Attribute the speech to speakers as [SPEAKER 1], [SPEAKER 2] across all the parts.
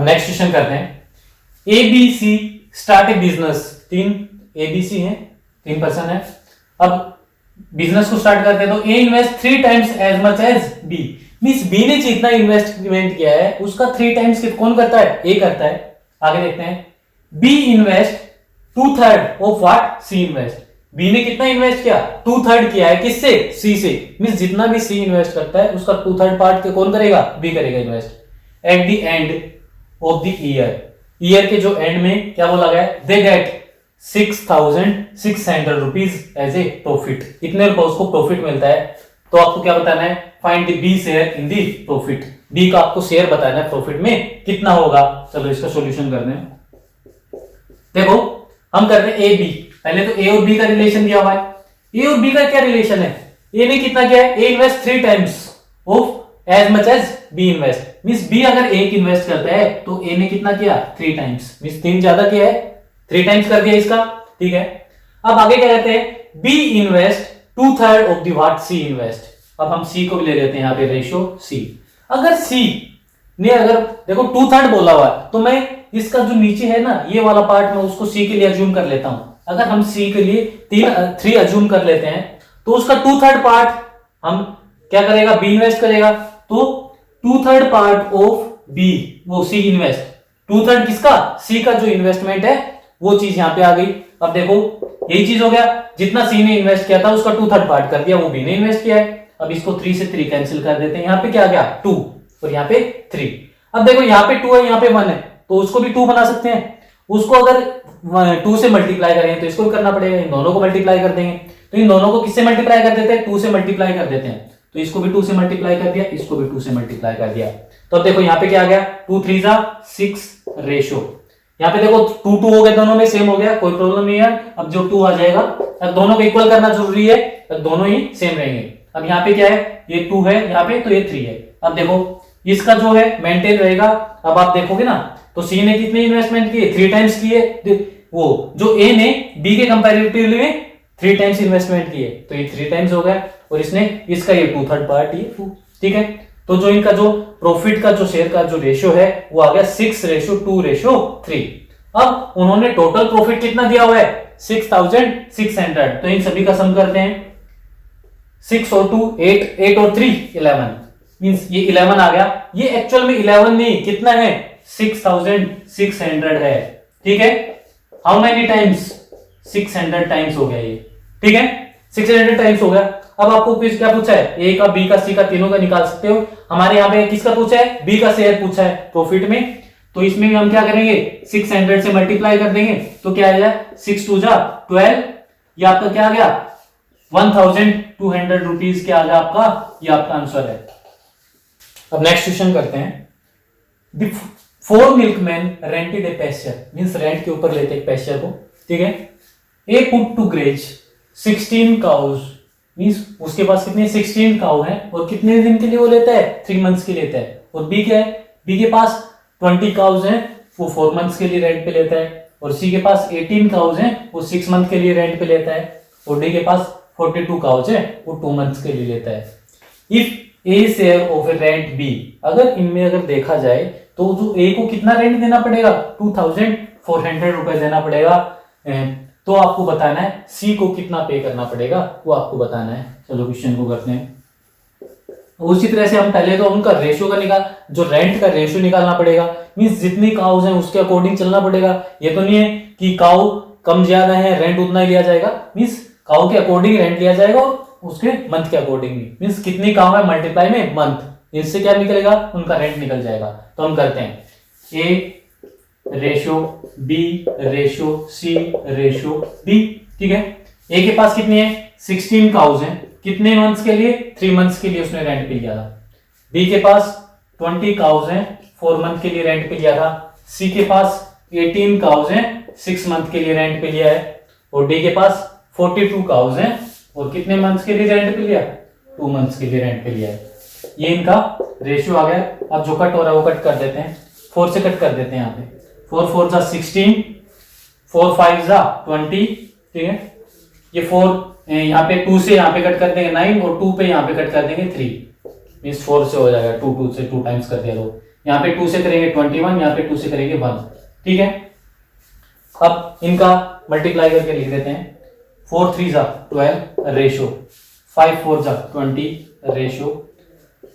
[SPEAKER 1] Next question करते हैं। ABC start a business, 3 ABC है, 3 पर्सन है। अब बिजनेस को स्टार्ट करते हैं तो A invest 3 times as much as B, means B ने जितना इन्वेस्टमेंट किया है उसका 3 टाइम्स कौन करता है? A करता है। आगे देखते हैं, B invest 2/3 of what C invest. B ने कितना इन्वेस्ट किया? 2/3 किया है, किससे? C से, मींस जितना भी C इन्वेस्ट करता है उसका 2/3 पार्ट कौन करेगा? B करेगा invest. At the end of the year के जो एंड में क्या बोला गया है? They get 6,600 rupees as a profit, इतने रुपए उसको प्रॉफिट मिलता है। तो आपको क्या बताना है? Find the B share in the profit, B का आपको शेयर बताना है प्रॉफिट में कितना होगा। चलो इसका सॉल्यूशन करते हैं। देखो हम कर रहे हैं ए बी, पहले तो ए और बी का रिलेशन दिया हुआ है। ए और बी का क्या रिलेशन है? ए ने कितना किया है? A invest 3 times of as much as B invest, means B अगर 1 इन्वेस्ट करता है तो ए ने कितना किया? 3 टाइम्स, मींस 3 ज्यादा किया है, 3 टाइम्स कर दिया इसका, ठीक है। अब आगे क्या कहते हैं? B invest 2/3 of the what C invest. अब हम सी को भी ले लेते हैं यहाँ पे, रेशियो सी। अगर सी ने अगर देखो 2/3 बोला हुआ है तो मैं इसका जो नीचे है ना ये वाला पार्ट मैं उसको सी के लिए अज्यूम कर लेता हूं। अगर हम सी के लिए 3 अज्यूम कर लेते हैं तो उसका 2/3 पार्ट हम क्या करेगा? बी इन्वेस्ट करेगा, तो 2/3 पार्ट ऑफ बी वो सी इन्वेस्ट, 2/3 किसका? सी का जो इन्वेस्टमेंट है वो चीज यहां पे आ गई। अब देखो यही चीज हो गया, जितना सी ने इन्वेस्ट किया था उसका 2/3 पार्ट कर दिया, वो बी ने इन्वेस्ट किया है। अब इसको 3 से 3 कैंसिल कर देते हैं, यहां पे क्या आ गया? 2 और यहां पे 3। अब देखो यहां पे 2 है, यहां पे 1 है, तो उसको भी 2 बना सकते हैं। उसको अगर 2 से मल्टीप्लाई करें तो इसको भी करना पड़ेगा, इन दोनों को मल्टीप्लाई कर देंगे। तो इन दोनों को किससे मल्टीप्लाई कर देते हैं? 2 से मल्टीप्लाई कर देते हैं, तो इसको भी 2 से मल्टीप्लाई कर दिया, इसको भी 2 से मल्टीप्लाई कर दिया। तो अब देखो यहाँ पे क्या आ गया? 2 3 जा 6 रेशो। यहाँ पे देखो 2 2 हो गए, दोनों में सेम हो गया, कोई प्रॉब्लम नहीं है। अब जो 2 आ जाएगा, अब दोनों को इक्वल करना जरूरी है, अब दोनों ही सेम रहेंगे। अब यहाँ पे क्या है? ये 2 है यहाँ पे, तो ये 3 है। अब देखो इसका जो है मेंटेन रहेगा। अब आप देखोगे ना तो सी ने कितनी इन्वेस्टमेंट की है? 3 टाइम्स की है। वो जो ए ने बी के कंपैरेटिवली में 3 टाइम्स इन्वेस्टमेंट की है, तो ये 3 टाइम्स हो गया, और इसने इसका ये 2/3 पार्ट, ये 2, ठीक है। तो जो इनका जो प्रॉफिट का जो शेयर का जो रेशियो है वो आ गया 6:2:3। अब उन्होंने टोटल प्रॉफिट कितना दिया हुआ है? 6,600। तो इन सभी का सम करते हैं, 6 और 2 8, 8 और 3 11, मींस ये 11 आ गया। ये एक्चुअल में 11 नहीं, कितना है? 6,600 है, ठीक है। How many times? 600 टाइम्स हो गया ये, ठीक है, 600 टाइम्स हो गया। अब आपको क्या पूछा है? ए का, बी का, सी का, तीनों का निकाल सकते हो। हमारे यहाँ पे किसका पूछा है? बी का शेयर पूछा है प्रॉफिट में, तो इसमें भी हम क्या करेंगे? 600 से मल्टीप्लाई कर देंगे, तो क्या आ जाए? 6 2 जा 12, ये आपका क्या आ गया? 1,200 रुपीज क्या आ गया आपका? ये आपका आंसर है। अब नेक्स्ट क्वेश्चन करते हैं। The 4 milkman rented a pasture, means rent के ऊपर लेते एक पैस्चर को, ठीक है। A put to graze 16 cows, means उसके पास कितने? 16 काउ है, और कितने दिन के लिए वो लेता है? 3 मंथ्स के लेता है। और बी क्या है? बी के पास 20 काउज हैं, वो 4 मंथ्स के लिए रेंट पे लेता है। और सी के पास 18 काउज हैं, वो 6 मंथ के लिए रेंट पे लेता है। और डी के पास 42 काउज है, वो 2 मंथ्स के लिए लेता है। If A share of A rent बी, अगर इनमें अगर देखा जाए तो जो ए को कितना रेंट देना पड़ेगा? 2,400 रुपए देना पड़ेगा। तो आपको बताना है सी को कितना पे करना पड़ेगा, वो आपको बताना है। चलो क्वेश्चन को करते हैं। उसी तरह से हम पहले तो उनका रेशियो का निकाल, जो रेंट का रेशियो निकालना पड़ेगा, मींस जितनी काउज हैं उसके अकॉर्डिंग चलना पड़ेगा। ये तो नहीं है कि काउ कम ज्यादा है रेंट उतना ही लिया जाएगा, मींस काउ के अकॉर्डिंग रेंट लिया जाएगा, और उसके मंथ के अकॉर्डिंग भी, मींस कितनी काउ है मल्टीप्लाई में मंथ, इससे क्या निकलेगा? उनका रेंट निकल जाएगा। तो हम करते हैं A ratio B ratio C ratio B, ठीक है। ए के पास कितनी है? 16 काउज हैं, कितने मंथ्स के लिए? 3 मंथ्स के लिए उसने रेंट पे लिया था। बी के पास 20 काउज हैं, 4 मंथ के लिए रेंट पे लिया था। सी के पास 18 काउज हैं, 6 मंथ के लिए रेंट पे लिया है। और डी के पास 42 काउज हैं, और कितने मंथ्स के लिए रेंट पे लिया? 2 मंथ्स के लिए रेंट पे लिया है। ये इनका रेशियो आ गया। अब जो कट हो रहा है वो कट कर देते हैं, 4 से कट कर देते हैं। यहाँ पे 4 4 जा 16, 4 5 जा 20, ठीक है। ये 4 यहाँ पे 2 से यहाँ पे कट कर देंगे 9, और 2 पे यहाँ पे कट कर देंगे 3, मींस 4 से हो जाएगा, 2 2 से 2 टाइम्स कर दिया तो यहाँ पे 2 से करेंगे 21, यहाँ पे 2 से करेंगे 1, ठीक है। अब इनका मल्टीप्लाई करके लिख देते हैं। 4 3 जा 12 रेशो 5 4 जा 20 रेशो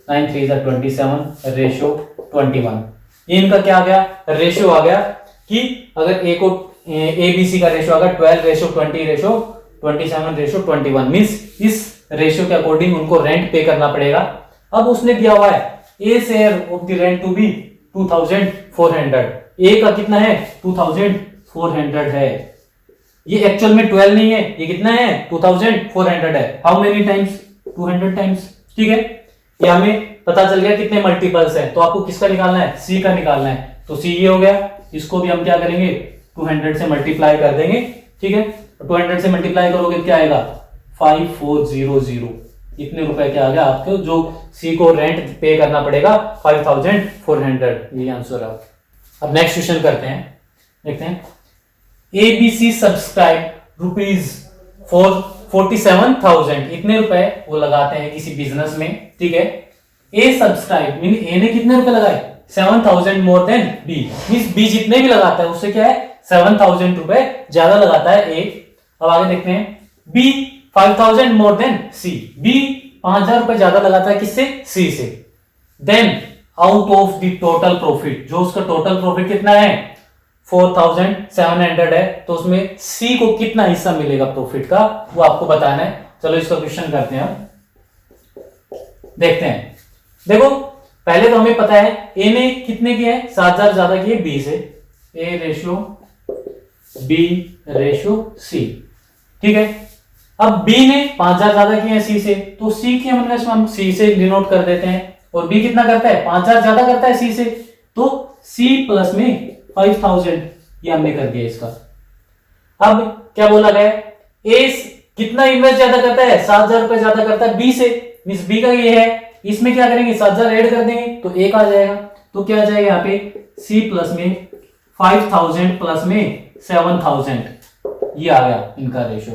[SPEAKER 1] 9 3 जा 27 रेशो 21। ये इनका क्या आ गया, रेशो आ गया कि अगर ए को ए बी सी का रेशो आ गया 12 रेशो 20 रेशो 27 रेशो 21, मीन्स इस रेशो के अकॉर्डिंग उनको रेंट पे करना पड़ेगा। अब उसने दिया हुआ है A share of the rent to be 2400, A का कितना है 2400 है, ये एक्चुअल में 12 नहीं है, ये कितना है 2400 है। हाउ मेनी टाइम्स 200 टाइम्स, ठीक है। ये हमें पता चल गया कितने मल्टीपल्स है, तो आपको किसका निकालना है, सी का निकालना है। तो सी ये हो गया, इसको भी हम क्या करेंगे 200 से मल्टीप्लाई कर देंगे, ठीक है। 200 से मल्टीप्लाई करोगे क्या आएगा 5400, इतने रुपए क्या आ गया आपको, जो सी को रेंट पे करना पड़ेगा 5400, ये आंसर है। अब नेक्स्ट क्वेश्चन करते हैं, देखते हैं। ABC सब्सक्राइब रुपीज 47,000, इतने रुपए वो लगाते हैं किसी बिजनेस में, ठीक है। ए सब्सक्राइब मीन ए ने कितने रुपए लगाए 7,000 मोर देन बी, मीन बी जितने भी लगाता है उससे क्या है 7,000 रुपए ज्यादा लगाता है ए। अब आगे देखते हैं, B 5,000 more than C, B 5,000 रुपए ज्यादा लगाता है किससे, सी से। Then out of the total profit, जो उसका टोटल प्रॉफिट कितना है 4,700 है, तो उसमें सी को कितना हिस्सा मिलेगा प्रॉफिट का, वो आपको बताना है। चलो इसका क्वेश्चन करते हैं, देखते हैं। देखो पहले तो हमें पता है ए ने कितने किए हैं 7,000 ज्यादा किए बी से, ए रेशो बी रेशो सी, ठीक है। अब बी ने 5,000 ज्यादा किए हैं सी से, तो सी की हम सी से डिनोट कर देते हैं, और बी कितना करता है 5,000 ज्यादा करता है सी से, तो सी प्लस में 5,000, ये हमने कर दिया इसका। अब क्या बोला गया, ए कितना इन्वेस्ट ज्यादा करता है 7,000 रुपए ज्यादा करता है बी से, मींस बी का ये है, इसमें क्या करेंगे 7,000 ऐड कर देंगे तो एक आ जाएगा, तो क्या आ जाएगा यहाँ पे सी प्लस में 5,000 प्लस में 7,000, ये आ गया इनका रेशो।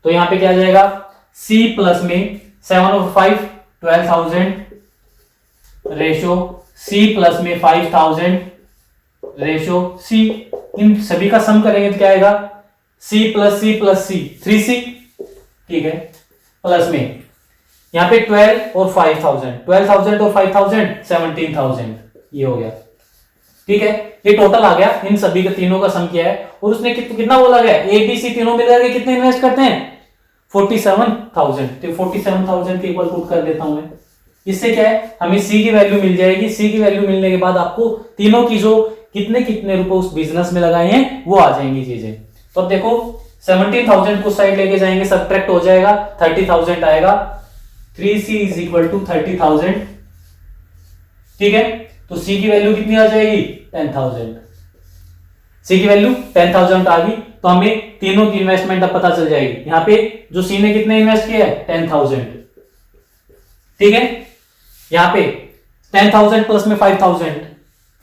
[SPEAKER 1] तो यहाँ पे क्या आ जाएगा सी प्लस में 7 और 5 12,000 रेशो, सी प्लस में 5,000 रेशो सी, इन सभी का सम करेंगे तो क्या आएगा सी प्लस सी प्लस सी 3C, ठीक है। प्लस में यहाँ पे 12 और 5,000, 12,000 और 5,000 17,000, ये हो गया, ठीक है। ये टोटल आ गया, इन सभी का तीनों का सम किया है, और उसने कितना बोला गया ए बी सी तीनों मिलकर के कितने इन्वेस्ट करते हैं 47,000, तो 47,000 के इक्वल पुट कर देता हूं मैं। इससे क्या है हमें सी की वैल्यू मिल जाएगी, सी की वैल्यू मिलने के बाद आपको तीनों की जो कितने कितने रुपए उस बिजनेस में लगाए हैं वो आ जाएंगी चीजें। तो अब देखो 17,000 को साइड लेके जाएंगे, सब्ट्रैक्ट हो जाएगा 30,000 आएगा, 3C इज इक्वल टू 30,000, ठीक है। तो C की वैल्यू कितनी आ जाएगी 10,000, C की वैल्यू 10,000 आ गई, तो हमें तीनों की इन्वेस्टमेंट अब पता चल जाएगी। यहाँ पे जो C ने कितने इन्वेस्ट किया है 10,000, ठीक है। यहाँ पे 10,000 प्लस में 5,000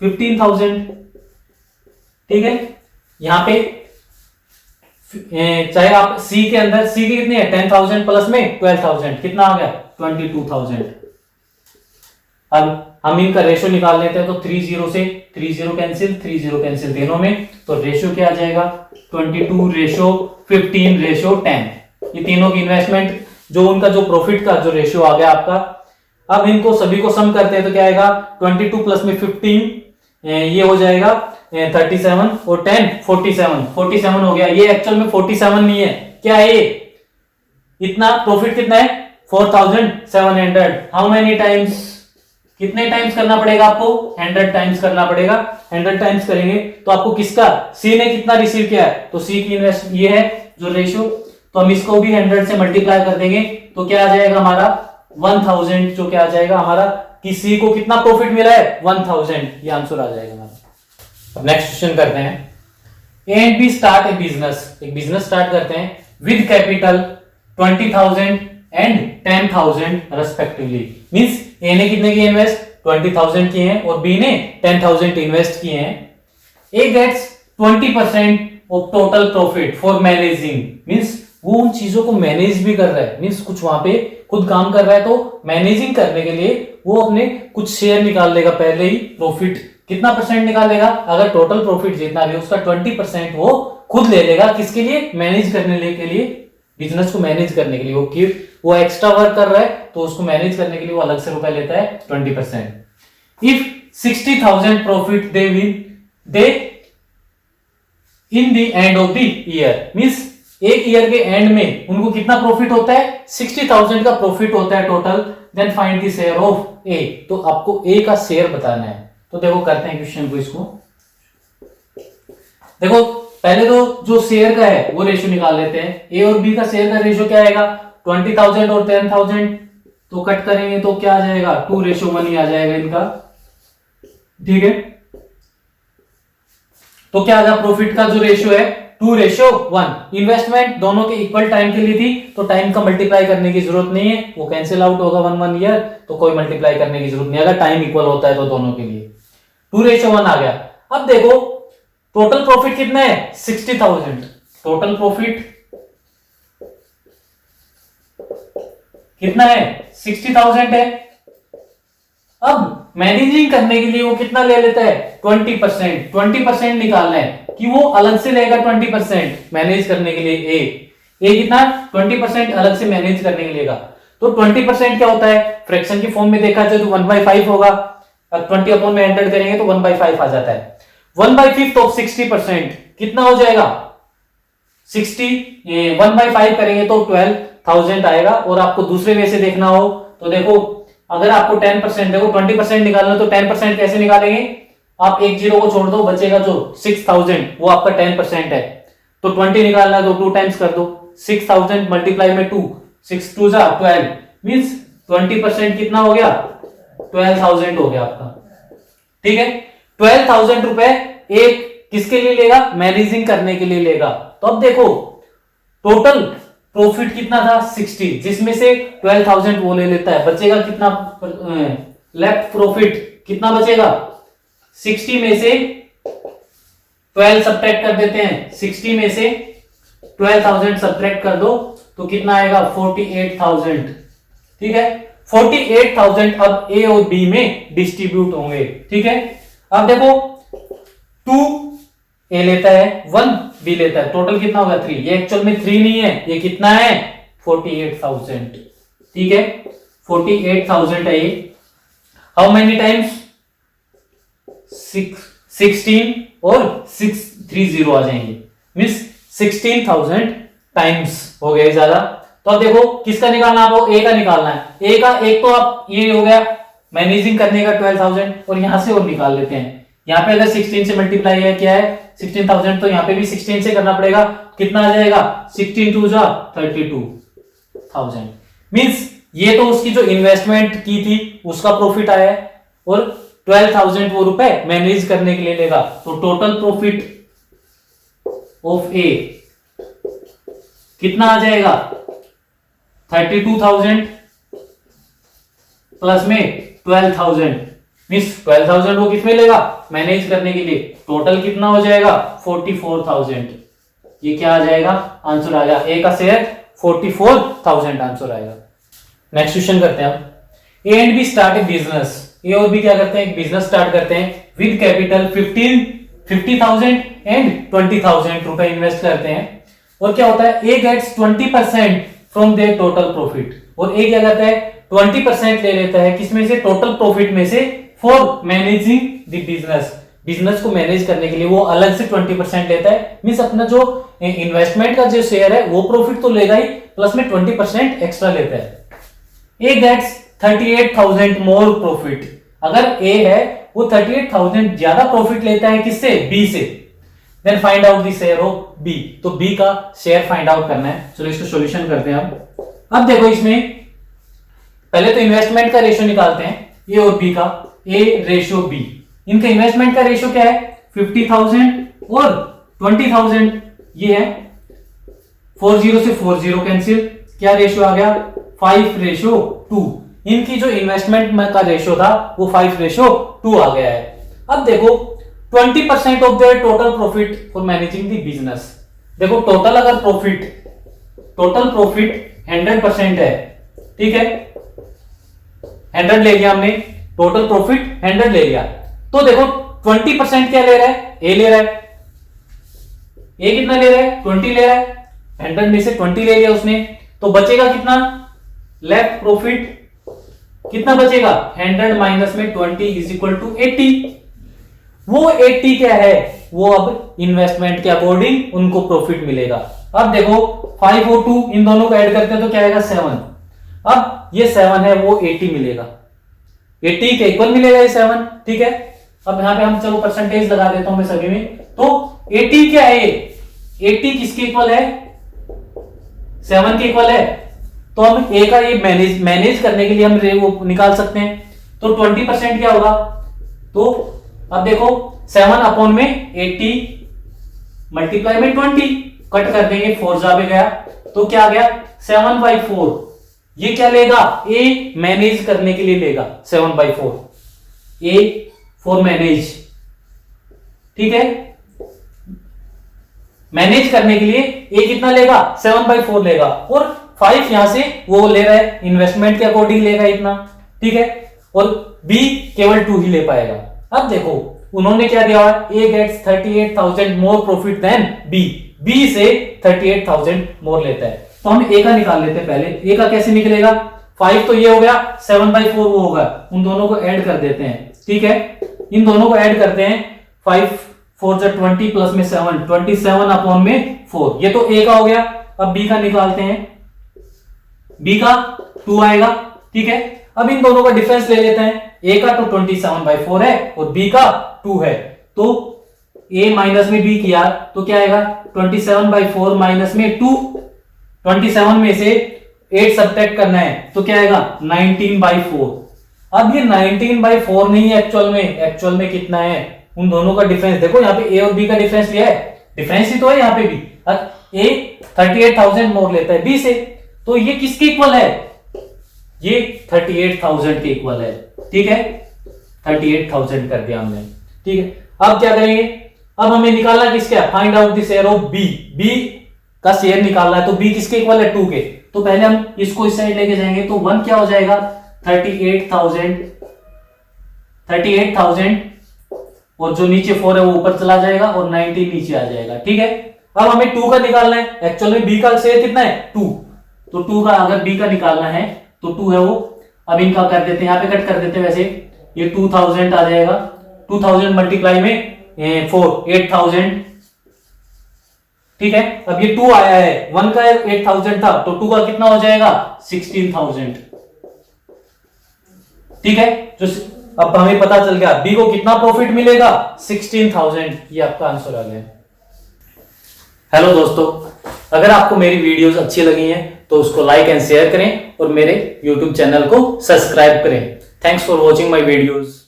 [SPEAKER 1] 15,000, ठीक है। यहाँ पे चाहे आप सी के अंदर सी की कितनी है 10,000 प्लस में 12,000, कितना आ गया 22,000। अब हम इनका रेशो निकाल लेते हैं, तो 30 से 30 कैंसिल 30 कैंसिल तीनों में, तो रेशो क्या आ जाएगा 22 रेशो 15 रेशो 10, ये तीनों की इन्वेस्टमेंट जो उनका जो प्रॉफिट का जो रेशियो आ गया आपका। अब इनको सभी को सम करते हैं तो क्या आएगा 22 प्लस में 15, ये हो जाएगा 37 और 10 47 हो गया। ये एक्चुअल में 47 नहीं है, क्या है ये इतना प्रॉफिट कितना है 4,700। हाउ मेनी टाइम्स, कितने टाइम्स करना पड़ेगा आपको 100 टाइम्स करना पड़ेगा। 100 टाइम्स करेंगे तो आपको किसका सी ने कितना रिसीव किया है, तो सी की इन्वेस्ट ये है जो रेशियो, तो हम इसको भी 100 से मल्टीप्लाई कर देंगे तो क्या आ जाएगा हमारा 1000, जो क्या आ जाएगा हमारा कि सी को कितना प्रॉफिट मिला है 1000, ये आंसर आ जाएगा हमारा। अब नेक्स्ट क्वेश्चन करते हैं, A and B start a business, एक बिजनेस स्टार्ट करते हैं with capital 20,000 and 10,000 respectively. Means A ने कितने किए इन्वेस्ट 20,000 किए हैं और बी ने 10,000 इन्वेस्ट किए हैं। A gets 20% of total profit for managing, means वो उन चीजों को मैनेज भी कर रहा है, मींस कुछ वहां पे खुद काम कर रहा है तो मैनेजिंग करने के लिए वो अपने कुछ शेयर निकाल लेगा पहले ही। प्रॉफिट कितना परसेंट निकालेगा? अगर टोटल प्रॉफिट जितना भी उसका 20% वो खुद ले लेगा। किसके लिए? मैनेज करने के लिए, बिजनेस को मैनेज करने के लिए। वो एक्स्ट्रा वर्क कर रहा है तो उसको मैनेज करने के लिए वो अलग से रुपए लेता है 20%। If 60,000 profit they win they in the end of the year, means एक ईयर के एंड में उनको कितना प्रॉफिट होता है? 60,000 का प्रॉफिट होता है total. Then find the share of A, तो आपको ए का शेयर बताना है। तो देखो करते हैं क्वेश्चन को। इसको देखो पहले तो जो शेयर का है वो रेशियो निकाल लेते हैं। ए और बी का शेयर का रेशियो क्या आएगा? 20,000 और 10,000, तो कट करेंगे तो क्या आ जाएगा? 2:1 ही आ जाएगा इनका, ठीक है। तो क्या आ गया? प्रॉफिट का जो रेशियो है 2:1। इन्वेस्टमेंट दोनों के इक्वल टाइम के लिए थी तो टाइम का मल्टीप्लाई करने की जरूरत नहीं है, वो कैंसिल आउट होगा 1 ईयर, तो कोई मल्टीप्लाई करने की जरूरत नहीं अगर टाइम इक्वल होता है तो दोनों के लिए। 2:1 आ गया। अब देखो टोटल प्रॉफिट कितना है? 60,000। टोटल प्रॉफिट कितना है? 60,000 है। अब मैनेजिंग करने के लिए वो कितना ले लेता है? 20%। 20% निकालना है कि वो अलग से लेगा 20% मैनेज करने के लिए। ए कितना? 20% अलग से मैनेज करने के लिए लेगा। तो 20% क्या होता है? फ्रैक्शन की फॉर्म में देखा जाए तो 1/5 होगा। अब 20 अपॉन में एंटर करेंगे तो 1/5 आ जाता है। 1/5 ऑफ 60% कितना हो जाएगा? 60 1/5 करेंगे तो 12,000 आएगा। और आपको दूसरे वे से देखना हो तो देखो, अगर आपको 10% देखो 20% निकालना तो 10% कैसे निकालेंगे? आप एक जीरो को छोड़ दो, बचेगा जो 6,000, वो आपका 10% है। तो 20 निकालना तो 2 टाइम्स कर दो। 6,000 मल्टीप्लाई में 2, 6 2 जा 12, मींस 20% कितना हो गया? 12,000 हो गया आपका, ठीक है। 12,000 रुपए एक किसके लिए लेगा? मैनेजिंग करने के लिए लेगा। तो अब देखो टोटल प्रॉफिट कितना था? 60, जिसमें से 12,000 वो ले लेता है, बचेगा कितना? लेफ्ट प्रॉफिट कितना बचेगा? 60 में से 12 सब्ट्रैक्ट कर देते हैं। 60 में से 12,000 सब्ट्रैक्ट कर दो तो कितना आएगा? 48,000, ठीक है। 48,000 अब ए और बी में डिस्ट्रीब्यूट होंगे, ठीक है। अब देखो 2 ए लेता है, 1 बी लेता है, टोटल कितना होगा? 3। ये एक्चुअल में 3 नहीं है, ये कितना है? 48,000, ठीक है। 48,000 है ये। How many times? 16 और 630 आ जाएंगे, मींस 16,000 टाइम्स हो गए ज्यादा। तो अब देखो किसका निकालना है आपको? ए का निकालना है। ए का एक तो आप ये हो गया मैनेजिंग करने का 12,000, और यहां से और निकाल लेते हैं। यहां पे अगर 16 से मल्टीप्लाई है, क्या है? 16,000, तो यहां पे भी 16 से करना पड़ेगा। कितना आ जाएगा? 16 2 जा 32,000, मींस ये तो उसकी जो इन्वेस्टमेंट की थी उसका प्रॉफिट आया है, और 12,000 वो रुपए मैनेज करने के लिए लेगा। तो टोटल प्रॉफिट ऑफ ए कितना आ जाएगा? 32,000 प्लस में 12,000, मींस 12,000 वो किसमें लेगा? मैनेज करने के लिए। टोटल कितना हो जाएगा? 44,000। ये क्या आ जाएगा? आंसर आ गया। ए का शेयर 44,000 आंसर आएगा। नेक्स्ट क्वेश्चन करते हैं हम। A and B start a business. A और बी क्या करते हैं? एक बिजनेस स्टार्ट करते हैं विद कैपिटल 50,000 एंड 20,000 रुपए इन्वेस्ट करते हैं। और क्या होता है? A gets 20% from their total profit, और ए क्या करता है? 20% ले लेता है किसमें से? टोटल प्रॉफिट में से, for managing the business. Business को मैनेज करने के लिए वो अलग से 20% लेता है, मींस अपना जो इन्वेस्टमेंट का जो शेयर है वो प्रॉफिट तो लेगा ही, प्लस में 20% एक्स्ट्रा लेता है। A gets 38,000 more profit. अगर ए है वो 38,000 ज्यादा प्रॉफिट लेता है किससे? बी से। Then find out the share of B. तो बी का शेयर फाइंड आउट करना है। चलो इसको सॉल्यूशन करते हैं अब देखो इसमें पहले तो इन्वेस्टमेंट का रेशियो निकालते हैं, ए और बी का। ए रेशियो बी, इनका इन्वेस्टमेंट का रेशियो क्या है? 50,000 और 20,000, ये है 40 से 40 कैंसिल, क्या रेशियो आ गया? 5:2। इनकी जो इन्वेस्टमेंट का रेशियो था वो 5:2 आ गया है। अब देखो 20% of their total profit for managing the business. देखो टोटल अगर टोटल प्रॉफिट 100% है ठीक है, 100 ले लिया हमने, टोटल प्रॉफिट 100 ले लिया। तो देखो 20% क्या ले रहा है, ए ले रहा है। ए कितना ले रहा है, 20 ले रहा है, 100 में से 20 ले लिया उसने, तो बचेगा कितना, लेफ्ट प्रॉफिट कितना बचेगा, 100 माइनस में 20 इज इक्वल टू 80। वो 80 क्या है, वो अब इन्वेस्टमेंट के अकॉर्डिंग उनको प्रॉफिट मिलेगा। अब देखो 5 और 2 इन दोनों को ऐड करते हैं तो क्या आएगा, 7। अब ये 7 है वो 80 मिलेगा, 80 के इक्वल मिलेगा ये 7, ठीक है। अब यहां पे हम चलो परसेंटेज लगा देता हूं मैं सभी में, तो 80 क्या है, 80 किसके इक्वल है, 7 के इक्वल है। तो हम ए का ये मैनेज करने के लिए हम वो निकाल सकते हैं। तो 20% क्या होगा, तो अब देखो 7 अपॉन में 80 मल्टीप्लाई में 20 कट कर देंगे, 4 जा पे गया, तो क्या आ गया 7/4। ये क्या लेगा, ए मैनेज करने के लिए लेगा 7/4, ए फॉर मैनेज, ठीक है। मैनेज करने के लिए ए कितना लेगा, 7/4 लेगा, और 5 यहां से वो ले रहा है इन्वेस्टमेंट के अकॉर्डिंग लेगा इतना, ठीक है। और बी केवल 2 ही ले पाएगा। अब देखो उन्होंने क्या दिया, A gets 38,000 more profit than B, B से 38,000 मोर लेता है। तो हम ए का निकाल लेते हैं पहले। ए का कैसे निकलेगा, 5 तो ये हो गया, 7/4 वो होगा, उन दोनों को ऐड कर देते हैं, ठीक है। इन दोनों को ऐड करते हैं, 5 4 जा 20 प्लस में 7, 27 अपॉन में 4, ये तो ए का हो गया। अब बी का निकालते हैं, बी का 2 आएगा, ठीक है। अब इन दोनों का डिफरेंस ले लेते हैं, ए का तो 27/4 है और बी का 2 है, तो ए माइनस में बी किया तो क्या आएगा, 27/4 माइनस में 2, 27 में से 8 सब्ट्रैक्ट करना है तो क्या आएगा 19/4। अब ये 19/4 नहीं है एक्चुअल में कितना है, उन दोनों का डिफरेंस देखो, यहाँ पे ए और बी का डिफरेंस लिया है, डिफरेंस ही तो है यहाँ पे भी। ए 38,000 मोर लेता है बी से, तो ये किसके इक्वल है, ये 38,000 के इक्वल है, ठीक है। 38,000 कर दिया हमने, ठीक है। अब क्या करेंगे, अब हमें निकालना किसका, find out the share of B, B का शेयर निकालना है, तो बी किसके इक्वल है, 2 के। तो पहले हम इसको इस साइड लेके जाएंगे, तो 1 क्या हो जाएगा 38,000 और जो नीचे 4 है वो ऊपर चला जाएगा और 90 नीचे आ जाएगा, ठीक है। अब हमें 2 का निकालना है, एक्चुअल में बी का शेयर कितना है 2, तो 2 का अगर बी का निकालना है तो 2 है वो। अब इनका कर देते हैं, यहाँ पे कट कर देते हैं, वैसे ये 2000 आ जाएगा, 2000 मल्टीप्लाई में 4 8000, ठीक है। अब ये 2 आया है, 1 का 8000 था तो 2 का कितना हो जाएगा 16,000, ठीक है। जो अब हमें पता चल गया बी को कितना प्रॉफिट मिलेगा 16,000, ये आपका आंसर आ गया। हेलो दोस्तों, अगर आपको मेरी वीडियोस अच्छी लगी हैं तो उसको लाइक एंड शेयर करें और मेरे YouTube चैनल को सब्सक्राइब करें। Thanks for watching my videos.